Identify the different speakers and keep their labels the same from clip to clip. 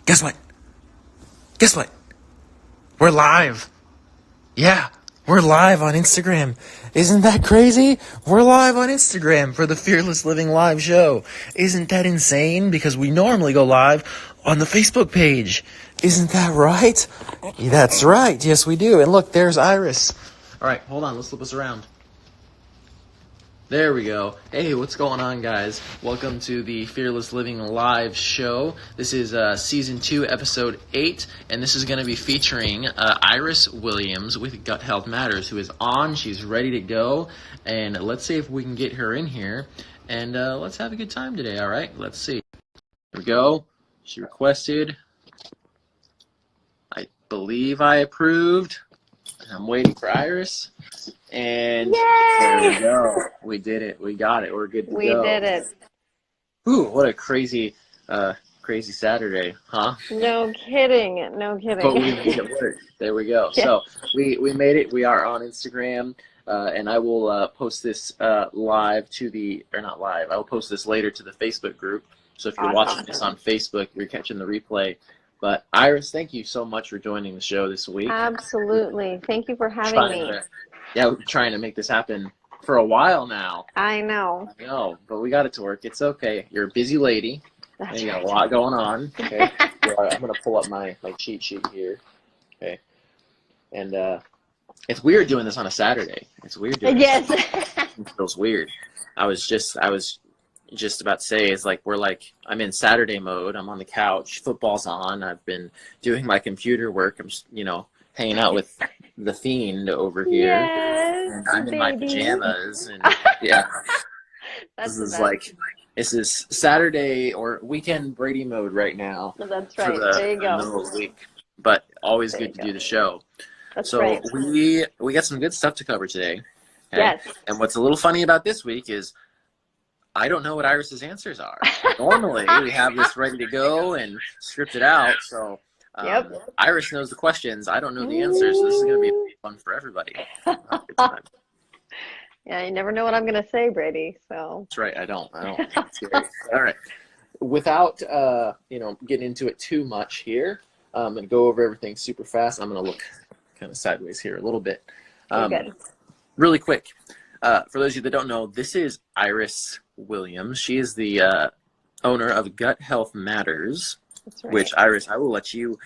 Speaker 1: Guess what? Guess what? We're live. Yeah, we're live on Instagram. Isn't that crazy? We're live on Instagram for the Fearless Living Live show. Isn't that insane? Because we normally go live on the Facebook page. Isn't that right? That's right. Yes, we do. And look, there's Iris. All right, hold on. Let's flip us around. There we go. Hey, what's going on, guys? Welcome to the Fearless Living Live show. This is Season 2, Episode 8, and this is going to be featuring Iris Williams with Gut Health Matters, who is on. She's ready to go, and let's see if we can get her in here, and let's have a good time today, all right? Let's see. Here we go. She requested. I believe I approved. I'm waiting for Iris. And
Speaker 2: Yay!
Speaker 1: There we go. We did it. We got it. We're good to go.
Speaker 2: We did it.
Speaker 1: Ooh, what a crazy Saturday, huh?
Speaker 2: No kidding. No kidding.
Speaker 1: But we made it work. There we go.
Speaker 2: Yeah.
Speaker 1: So we made it. We are on Instagram, and I will post this live to the, or not live, I will post this later to the Facebook group. So if you're watching this on Facebook, you're catching the replay. But Iris, thank you so much for joining the show this week.
Speaker 2: Absolutely. Thank you for having me.
Speaker 1: Yeah, we've been trying to make this happen for a while now.
Speaker 2: I know.
Speaker 1: I know, but we got it to work. It's okay. You're a busy lady.
Speaker 2: That's
Speaker 1: and you got
Speaker 2: right.
Speaker 1: a lot going on. Okay. So I'm going to pull up my cheat sheet here. Okay. And it's weird doing this on a Saturday. It's weird doing
Speaker 2: Yes.
Speaker 1: this. It feels weird. I was just about to say, it's like I'm in Saturday mode. I'm on the couch. Football's on. I've been doing my computer work. I'm just, hanging out with the fiend over here.
Speaker 2: Yes,
Speaker 1: and I'm in my pajamas. And yeah. This is Saturday or weekend Brady mode right now.
Speaker 2: That's right.
Speaker 1: For the
Speaker 2: There you go.
Speaker 1: middle of the week. But always good to do the show.
Speaker 2: That's
Speaker 1: so
Speaker 2: right.
Speaker 1: we got some good stuff to cover today. Okay?
Speaker 2: Yes.
Speaker 1: And what's a little funny about this week is I don't know what Iris's answers are. Normally we have this ready to go and scripted out. So
Speaker 2: Yep.
Speaker 1: Iris knows the questions. I don't know the answers. So this is going to be fun for everybody.
Speaker 2: Yeah, you never know what I'm going to say, Brady. So.
Speaker 1: That's right. I don't. It's scary. All right. Without getting into it too much here, I'm going to go over everything super fast. I'm going to look kind of sideways here a little bit.
Speaker 2: Good.
Speaker 1: Really quick. For those of you that don't know, this is Iris Williams. She is the owner of Gut Health Matters.
Speaker 2: That's right.
Speaker 1: Which, Iris, I will let you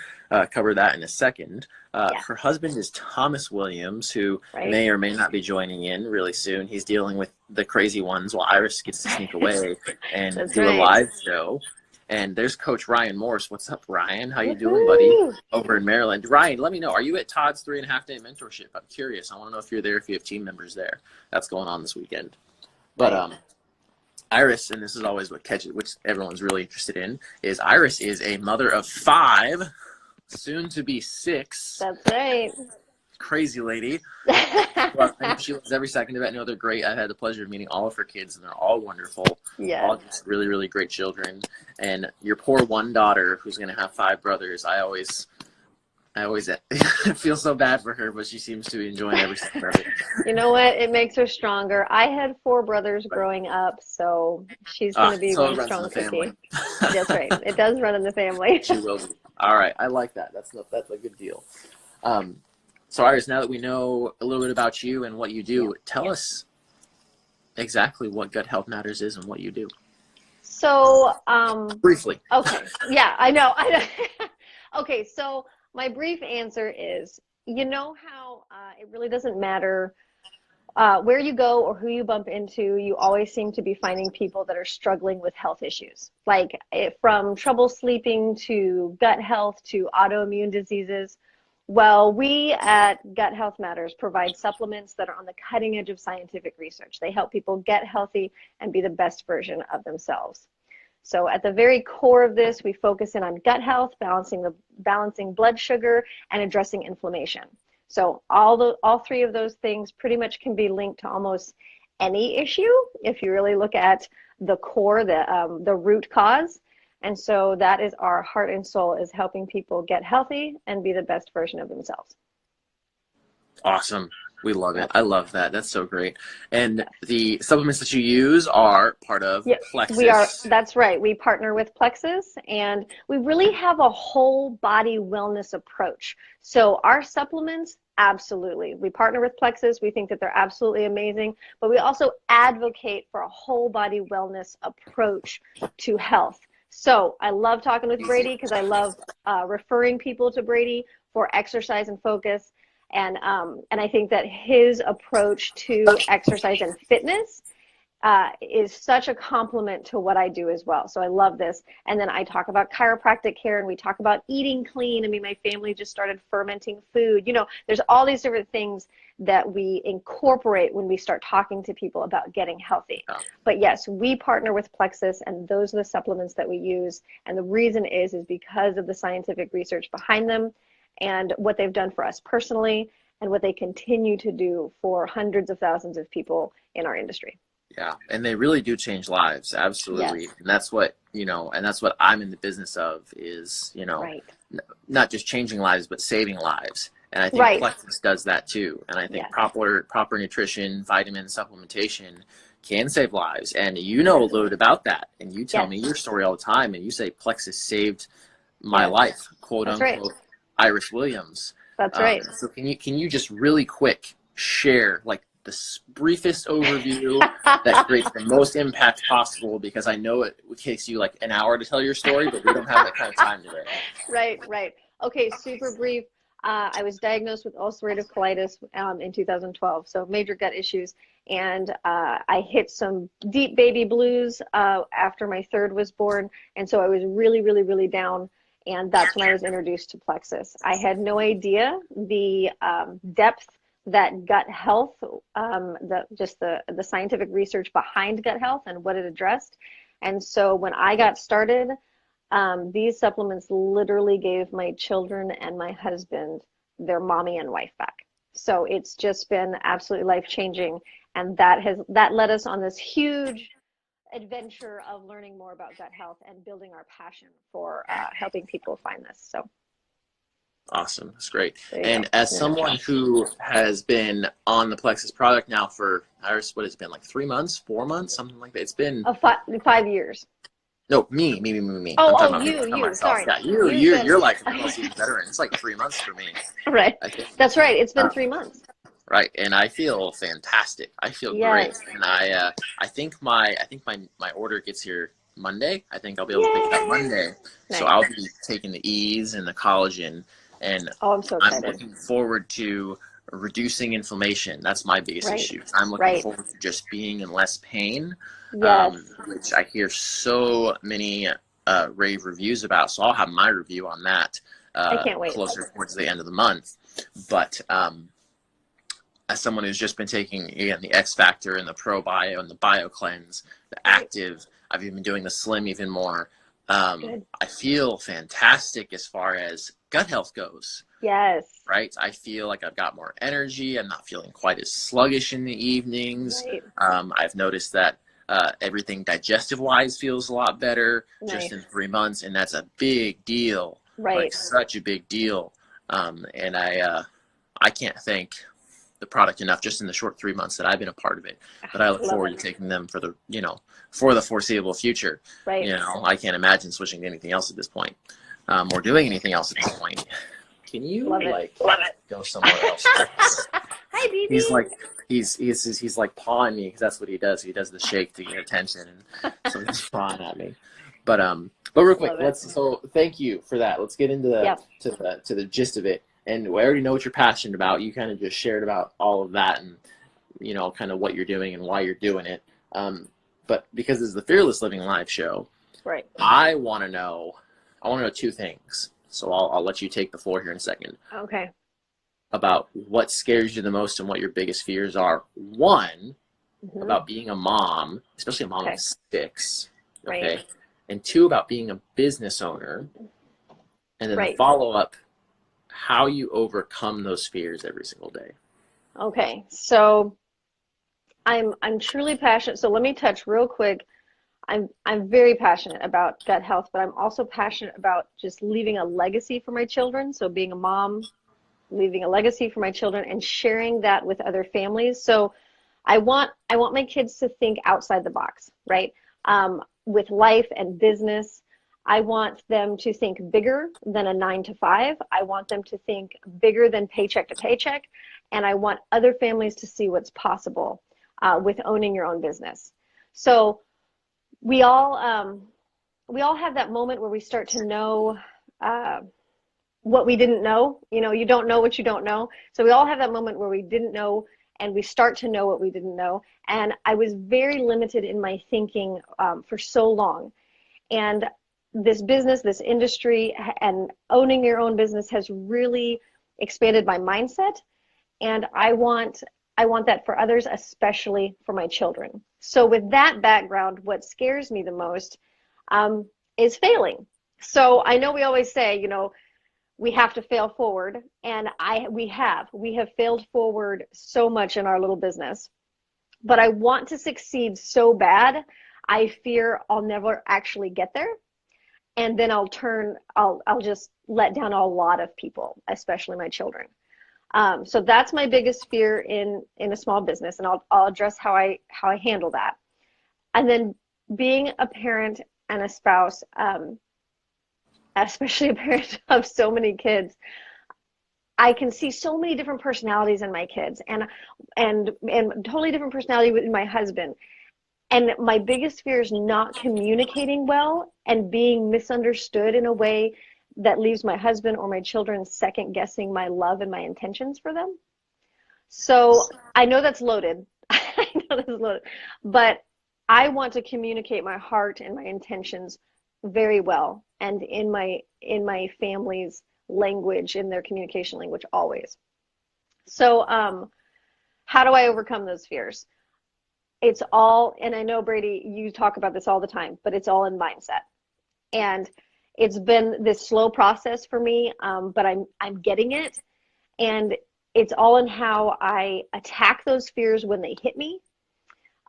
Speaker 1: cover that in a second.
Speaker 2: Yeah.
Speaker 1: Her husband is Thomas Williams, who may or may not be joining in really soon. He's dealing with the crazy ones while Iris gets to sneak away and do a live show. And there's Coach Ryan Morse. What's up, Ryan? How you doing, buddy? Over in Maryland. Ryan, let me know. Are you at Todd's 3.5-day mentorship? I'm curious. I want to know if you're there, if you have team members there. That's going on this weekend. But Iris, and this is always what catches, which everyone's really interested in, is Iris is a mother of 5, soon to be 6.
Speaker 2: That's right.
Speaker 1: Crazy lady. Well, I know she loves every second of it. I know they're great. I've had the pleasure of meeting all of her kids, and they're all wonderful.
Speaker 2: Yeah.
Speaker 1: All just really, really great children. And your poor one daughter, who's going to have 5 brothers, I always feel so bad for her, but she seems to be enjoying every second of it.
Speaker 2: You know what? It makes her stronger. I had 4 brothers growing up, so she's going to be one strong cookie. That's right. It does run in the family.
Speaker 1: She will be. All right. I like that. That's a good deal. So Iris, now that we know a little bit about you and what you do, tell us exactly what Gut Health Matters is and what you do.
Speaker 2: So,
Speaker 1: briefly.
Speaker 2: Okay. Yeah, I know. Okay. So my brief answer is, you know how it really doesn't matter where you go or who you bump into, you always seem to be finding people that are struggling with health issues, like from trouble sleeping to gut health to autoimmune diseases. Well, we at Gut Health Matters provide supplements that are on the cutting edge of scientific research. They help people get healthy and be the best version of themselves. So at the very core of this, we focus in on gut health, balancing blood sugar, and addressing inflammation. So all 3 of those things pretty much can be linked to almost any issue if you really look at the core, the root cause. And so that is our heart and soul, is helping people get healthy and be the best version of themselves.
Speaker 1: Awesome. We love it. I love that. That's so great. And the supplements that you use are part of Plexus.
Speaker 2: We are. That's right. We partner with Plexus, and we really have a whole body wellness approach. So our supplements, absolutely. We partner with Plexus. We think that they're absolutely amazing, but we also advocate for a whole body wellness approach to health. So I love talking with Brady because I love referring people to Brady for exercise and focus. And I think that his approach to exercise and fitness is such a compliment to what I do as well. So I love this. And then I talk about chiropractic care, and we talk about eating clean. I mean, my family just started fermenting food. You know, there's all these different things that we incorporate when we start talking to people about getting healthy.
Speaker 1: Oh.
Speaker 2: But yes, we partner with Plexus, and those are the supplements that we use. And the reason is because of the scientific research behind them, and what they've done for us personally, and what they continue to do for hundreds of thousands of people in our industry.
Speaker 1: Yeah, and they really do change lives, absolutely.
Speaker 2: Yes.
Speaker 1: And that's what, you know, and that's what I'm in the business of is, you know,
Speaker 2: right.
Speaker 1: Not just changing lives, but saving lives. And I think
Speaker 2: right.
Speaker 1: Plexus does that too. And I think
Speaker 2: yes.
Speaker 1: proper nutrition, vitamin supplementation can save lives. And you know a little about that. And you tell
Speaker 2: yes.
Speaker 1: me your story all the time, and you say Plexus saved my
Speaker 2: yes.
Speaker 1: life, quote
Speaker 2: That's
Speaker 1: unquote.
Speaker 2: Right.
Speaker 1: Iris Williams.
Speaker 2: That's right.
Speaker 1: So can you just really quick share like the briefest overview that creates the most impact possible? Because I know it takes you like an hour to tell your story, but we don't have that kind of time today.
Speaker 2: Right. Okay, super brief. I was diagnosed with ulcerative colitis in 2012, so major gut issues, and I hit some deep baby blues after my third was born, and so I was really down. And that's when I was introduced to Plexus. I had no idea the depth that gut health, the scientific research behind gut health and what it addressed. And so when I got started, these supplements literally gave my children and my husband their mommy and wife back. So it's just been absolutely life-changing. And that led us on this huge adventure of learning more about gut health and building our passion for helping people find this. So
Speaker 1: awesome. That's great. And as someone who has been on the Plexus product now for, Iris, what has it been, like 3 months, 4 months, something like that? It's been
Speaker 2: 5 years.
Speaker 1: No, me.
Speaker 2: Oh, you. Sorry.
Speaker 1: Yeah, you're like a veteran. It's like 3 months for me.
Speaker 2: Right. That's right. It's been 3 months.
Speaker 1: Right, and I feel fantastic. I feel great, and I think my order gets here Monday. I think I'll be able to pick it up Monday. Nice. So I'll be taking the Ease and the collagen, and
Speaker 2: I'm so excited.
Speaker 1: I'm looking forward to reducing inflammation. That's my biggest issue. I'm looking forward to just being in less pain, which I hear so many rave reviews about. So I'll have my review on that
Speaker 2: I can't wait.
Speaker 1: Closer towards the end of the month. But as someone who's just been taking, again, the X Factor and the Pro Bio and the Bio Cleanse, the Active, I've even been doing the Slim even more. I feel fantastic as far as gut health goes.
Speaker 2: Yes.
Speaker 1: Right? I feel like I've got more energy. I'm not feeling quite as sluggish in the evenings.
Speaker 2: Right.
Speaker 1: I've noticed that everything digestive-wise feels a lot better just in 3 months, and that's a big deal.
Speaker 2: Right.
Speaker 1: Like, such a big deal. And I can't thank the product enough just in the short 3 months that I've been a part of it. But I look forward to taking them for the foreseeable future.
Speaker 2: Right.
Speaker 1: You know, I can't imagine switching to anything else at this point, or doing anything else at this point. Can you go somewhere else?
Speaker 2: Hi, BB.
Speaker 1: He's like pawing me because that's what he does. He does the shake to get attention, and so he's pawing at me. But real quick, so thank you for that. Let's get into the gist of it. And we already know what you're passionate about. You kind of just shared about all of that, and you know, kind of what you're doing and why you're doing it. But because this is the Fearless Living Live show,
Speaker 2: right?
Speaker 1: I want to know two things. So I'll let you take the floor here in a second.
Speaker 2: Okay.
Speaker 1: About what scares you the most and what your biggest fears are. One, about being a mom, especially a mom of 6. Okay. Right. And 2, about being a business owner. And then the follow-up, how you overcome those fears every single day.
Speaker 2: Okay. So I'm truly passionate. So let me touch real quick. I'm very passionate about gut health, but I'm also passionate about just leaving a legacy for my children. So being a mom, leaving a legacy for my children, and sharing that with other families. So I want my kids to think outside the box, right? With life and business. I want them to think bigger than a 9 to 5. I want them to think bigger than paycheck to paycheck. And I want other families to see what's possible with owning your own business. So we all have that moment where we start to know what we didn't know. You know, you don't know what you don't know. So we all have that moment where we didn't know, and we start to know what we didn't know. And I was very limited in my thinking for so long. And this business, this industry, and owning your own business has really expanded my mindset. And I want that for others, especially for my children. So with that background, what scares me the most is failing. So I know we always say, you know, we have to fail forward, and we have failed forward so much in our little business. But I want to succeed so bad, I fear I'll never actually get there. And then I'll just let down a lot of people, especially my children. So that's my biggest fear in a small business, and I'll address how I handle that. And then being a parent and a spouse, especially a parent of so many kids, I can see so many different personalities in my kids, and totally different personality with my husband. And my biggest fear is not communicating well and being misunderstood in a way that leaves my husband or my children second guessing my love and my intentions for them. So I know that's loaded. I know that's loaded, but I want to communicate my heart and my intentions very well, and in my family's language, in their communication language, always. So how do I overcome those fears? It's all, and I know, Brady, you talk about this all the time, but it's all in mindset. And it's been this slow process for me, but I'm getting it. And it's all in how I attack those fears when they hit me,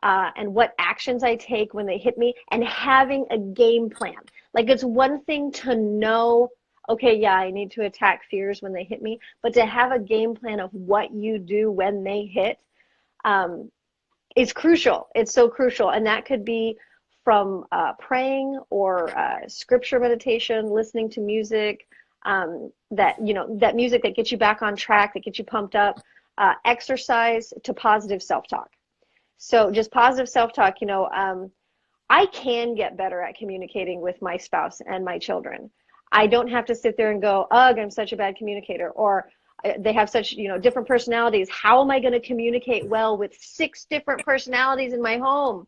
Speaker 2: and what actions I take when they hit me, and having a game plan. Like, it's one thing to know, okay, yeah, I need to attack fears when they hit me, but to have a game plan of what you do when they hit, is crucial. It's so crucial. And that could be from praying or scripture meditation, listening to music, that music that gets you back on track, that gets you pumped up, exercise, to positive self-talk. So just positive self-talk, I can get better at communicating with my spouse and my children. I don't have to sit there and go, ugh, I'm such a bad communicator, or they have such, different personalities. How am I going to communicate well with 6 different personalities in my home?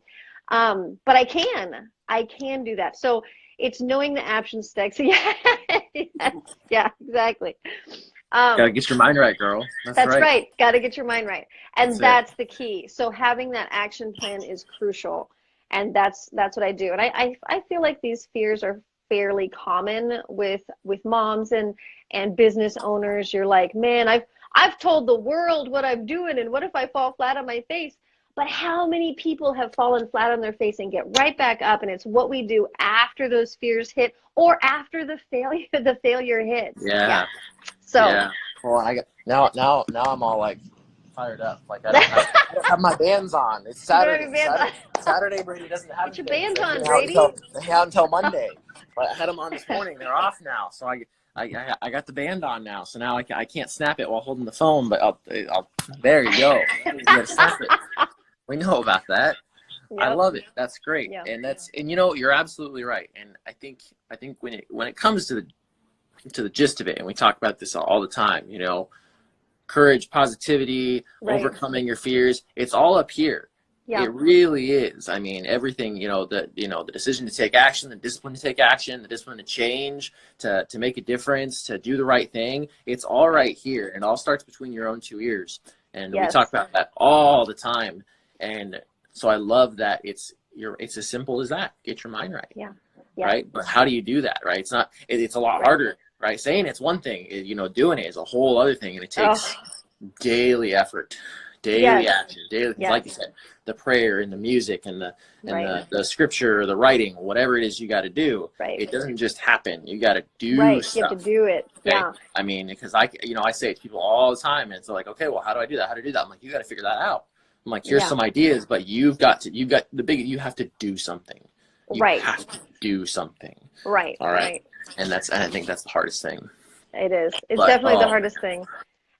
Speaker 2: But I can do that. So it's knowing the action sticks. Yeah, yeah, exactly.
Speaker 1: Gotta get your mind right, girl.
Speaker 2: That's right. Gotta get your mind right. And that's the key. So having that action plan is crucial. And that's what I do. And I feel like these fears are fairly common with moms and business owners. You're like, man, I've told the world what I'm doing, and what if I fall flat on my face? But how many people have fallen flat on their face and get right back up? And it's what we do after those fears hit, or after the failure hits.
Speaker 1: Yeah.
Speaker 2: So
Speaker 1: yeah. Well, now I'm all like fired up. Like I don't have my bands on. It's Saturday. Saturday, Brady doesn't have.
Speaker 2: Put your bands on, Brady.
Speaker 1: They have until Monday. But I had them on this morning. They're off now, so I got the band on now. So now I can't snap it while holding the phone. But I'll there you go. You gotta snap it. We know about that. Yep. I love it. That's great. Yep. And you're absolutely right. And I think when it comes to the gist of it, and we talk about this all the time, courage, positivity, overcoming your fears, it's all up here. Yeah. It really is. I mean, everything, the decision to take action, the discipline to take action, the discipline to change, to make a difference, to do the right thing. It's all right here. And it all starts between your own 2 ears. And we talk about that all the time. And so I love that it's as simple as that. Get your mind right. Yeah. Right. But how do you do that? Right. It's a lot harder. Right. Saying it's one thing, doing it is a whole other thing. And it takes daily effort daily action, daily,
Speaker 2: Yes.
Speaker 1: like you said, the prayer and the music and the
Speaker 2: Right.
Speaker 1: the scripture or the writing, whatever it is you got to do.
Speaker 2: Right.
Speaker 1: It doesn't just happen. You got to do
Speaker 2: Right.
Speaker 1: stuff.
Speaker 2: You have to do it.
Speaker 1: Okay?
Speaker 2: Yeah.
Speaker 1: I mean, because I say it to people all the time, and it's like, okay, well, how do I do that? How to do that? I'm like, you got to figure that out. I'm like, here's some ideas, but you have to do something. You have to do something.
Speaker 2: Right.
Speaker 1: All right. And I think that's the hardest thing.
Speaker 2: It is. It's definitely the hardest thing.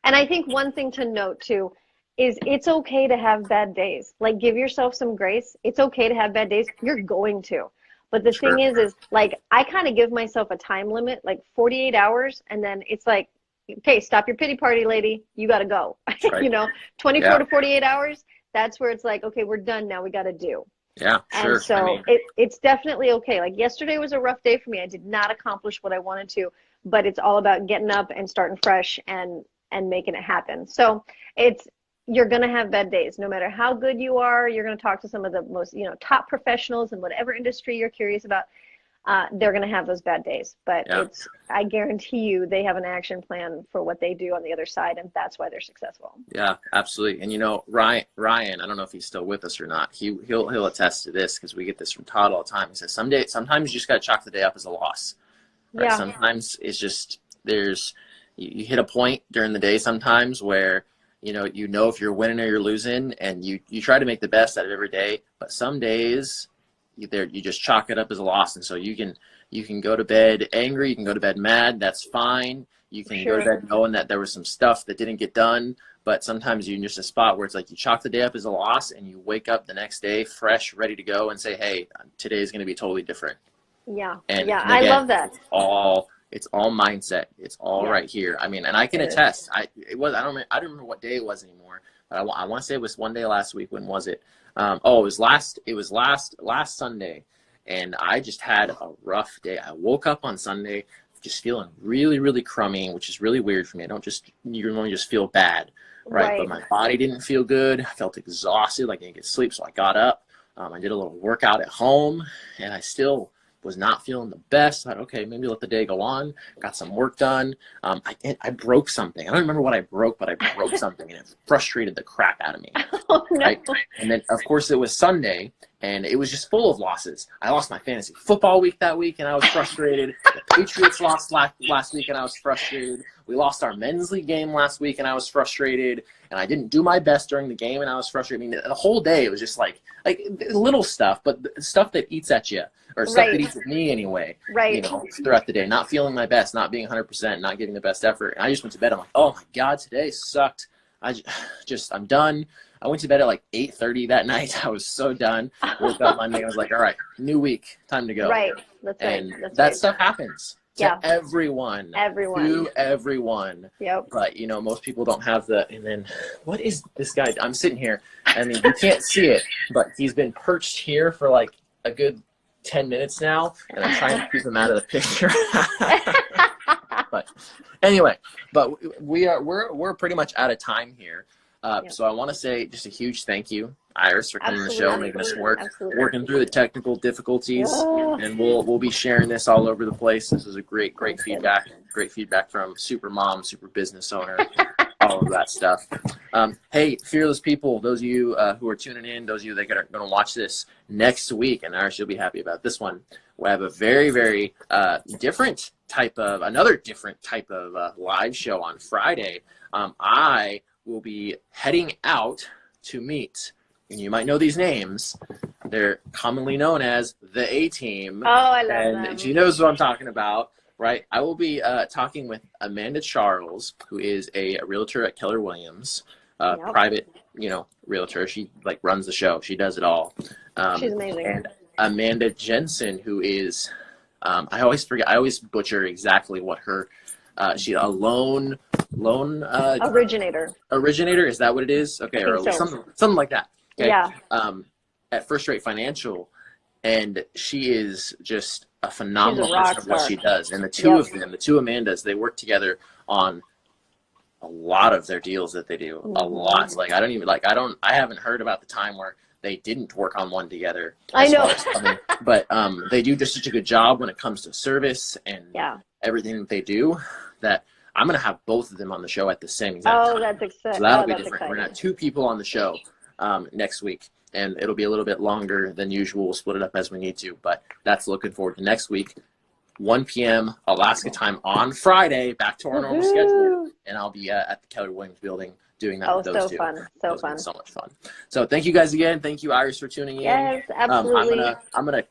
Speaker 2: And I think one thing to note too is it's okay to have bad days. Like, give yourself some grace. It's okay to have bad days. You're going to. But the thing is like, I kind of give myself a time limit, like 48 hours. And then it's like, okay, stop your pity party, lady. You got to go.
Speaker 1: Right.
Speaker 2: You know, 24 to 48 hours. That's where it's like, okay, we're done now. We got to do.
Speaker 1: Yeah, sure.
Speaker 2: And so it's definitely okay. Like, yesterday was a rough day for me. I did not accomplish what I wanted to, but it's all about getting up and starting fresh and making it happen. So you're going to have bad days. No matter how good you are, you're going to talk to some of the most, top professionals in whatever industry you're curious about. They're going to have those bad days, but I guarantee you they have an action plan for what they do on the other side, and that's why they're successful. Yeah,
Speaker 1: absolutely. And Ryan, I don't know if he's still with us or not. He'll attest to this, because we get this from Todd all the time. He says sometimes you just got to chalk the day up as a loss. Right? Yeah. Sometimes it's just you hit a point during the day sometimes where you know if you're winning or you're losing, and you try to make the best out of every day. But some days you just chalk it up as a loss, and so you can go to bed angry, you can go to bed mad. That's fine. You can go to bed knowing that there was some stuff that didn't get done. But sometimes you're in just a spot where it's like you chalk the day up as a loss, and you wake up the next day fresh, ready to go, and say, "Hey, today is going to be totally different."
Speaker 2: Yeah,
Speaker 1: and again,
Speaker 2: I love that.
Speaker 1: It's all mindset. It's all right here. I mean, and I can attest. I don't remember what day it was anymore, but I want to say it was one day last week. When was it? It was last Sunday, and I just had a rough day. I woke up on Sunday just feeling really, really crummy, which is really weird for me. You normally just feel bad, right? But my body didn't feel good. I felt exhausted, like I didn't get sleep. So I got up. I did a little workout at home, and I still was not feeling the best. I thought, okay, maybe let the day go on. Got some work done. I broke something. I don't remember what I broke, but I broke something, and it frustrated the crap out of me.
Speaker 2: Oh, no.
Speaker 1: Right? And then, of course, it was Sunday, and it was just full of losses. I lost my fantasy football week that week, and I was frustrated. The Patriots lost last week, and I was frustrated. We lost our men's league game last week, and I was frustrated. And I didn't do my best during the game, and I was frustrated. I mean, the whole day it was just like little stuff, but stuff that eats at you, or stuff that eats at me anyway.
Speaker 2: Right.
Speaker 1: Throughout the day, not feeling my best, not being 100%, not giving the best effort. And I just went to bed. I'm like, oh my God, today sucked. I'm done. I went to bed at like 8:30 that night. I was so done. Woke up Monday. I was like, all right, new week, time to go.
Speaker 2: Right. That's right.
Speaker 1: And that stuff happens. To everyone. To everyone.
Speaker 2: Yep.
Speaker 1: But most people don't have and then what is this guy? I'm sitting here. I mean, you can't see it, but he's been perched here for like a good 10 minutes now, and I'm trying to keep him out of the picture. But anyway, we're pretty much out of time here. So I want to say just a huge thank you, Iris, for coming on the show, making us working through the technical difficulties, and we'll be sharing this all over the place. This is a great feedback from super mom, super business owner, all of that stuff. Hey, fearless people, those of you who are tuning in, those of you that are going to watch this next week, and Iris, you'll be happy about this one. We have a very, very different type of live show on Friday. I will be heading out to meet, and you might know these names. They're commonly known as the A-Team.
Speaker 2: Oh, I love them.
Speaker 1: And she knows what I'm talking about, right? I will be talking with Amanda Charles, who is a realtor at Keller Williams, private, realtor. She runs the show. She does it all.
Speaker 2: She's amazing.
Speaker 1: And Amanda Jensen, who is, I always forget. I always butcher exactly what her. She's a loan originator. Originator, is that what it is? Okay, or so. something like that. Okay.
Speaker 2: Yeah.
Speaker 1: At First Rate Financial, and she is just a phenomenal person of what she does. And the two of them, the two Amandas, they work together on a lot of their deals that they do. A lot. I haven't heard about the time where they didn't work on one together.
Speaker 2: I know.
Speaker 1: But they do just such a good job when it comes to service and everything that they do, that I'm going to have both of them on the show at the same exact time.
Speaker 2: Oh, that's exciting.
Speaker 1: So that'll be different. Exciting. We're going to have 2 people on the show next week, and it'll be a little bit longer than usual. We'll split it up as we need to, but that's looking forward to next week. 1 p.m. Alaska time on Friday, back to our normal schedule, and I'll be at the Keller Williams building doing that with those 2.
Speaker 2: So fun.
Speaker 1: So much fun. So thank you guys again. Thank you, Iris, for tuning in.
Speaker 2: Yes, absolutely.
Speaker 1: I'm gonna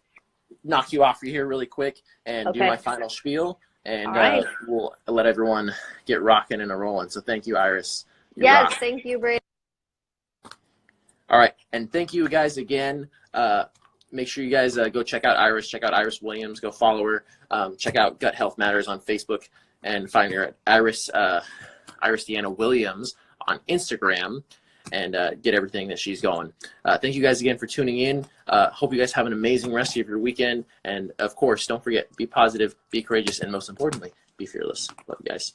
Speaker 1: knock you off here really quick and do my final spiel, and we'll let everyone get rocking and rolling. So thank you, Iris.
Speaker 2: Yes, thank you, Brady.
Speaker 1: All right, and thank you guys again. Make sure you guys go check out Iris. Check out Iris Williams. Go follow her. Check out Gut Health Matters on Facebook, and find her at Iris Deanna Williams on Instagram, and get everything that she's going. Thank you guys again for tuning in. Hope you guys have an amazing rest of your weekend. And of course, don't forget, be positive, be courageous, and most importantly, be fearless. Love you guys.